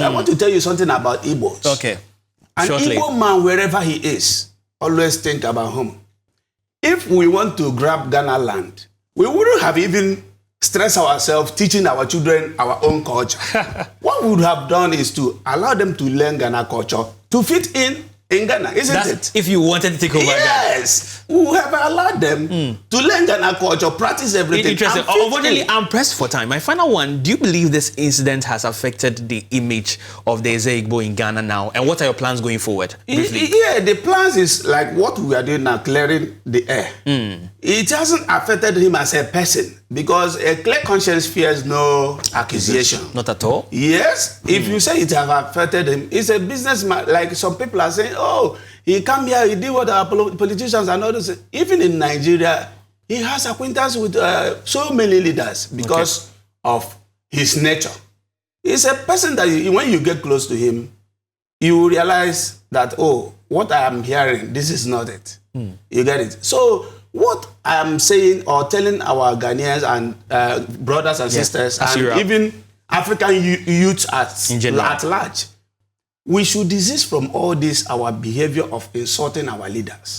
I want to tell you something about Igbos. Okay. An Igbo man, wherever he is, always think about home. If we want to grab Ghana land, we wouldn't have even stressed ourselves teaching our children our own culture. What we would have done is to allow them to learn Ghana culture to fit in Ghana, isn't it? If you wanted to take over Ghana. Yes. We have allowed them to learn Ghana culture, practice everything. Interesting. Unfortunately, I'm pressed for time. My final one, do you believe this incident has affected the image of the Igbo in Ghana now? And what are your plans going forward? Briefly? Yeah, the plans is like what we are doing now, clearing the air. It hasn't affected him as a person because a clear conscience fears no accusation. Not at all? Yes. If you say it has affected him, it's a businessman. Like some people are saying, oh, he come here, he did what our politicians and others. Even in Nigeria, he has acquaintance with so many leaders because of his nature. He's a person that when you get close to him, you realize that, oh, what I am hearing, this is not it. You get it? So what I'm saying or telling our Ghanaians and brothers and sisters and even African youths at large, we should desist from all this, our behavior of insulting our leaders.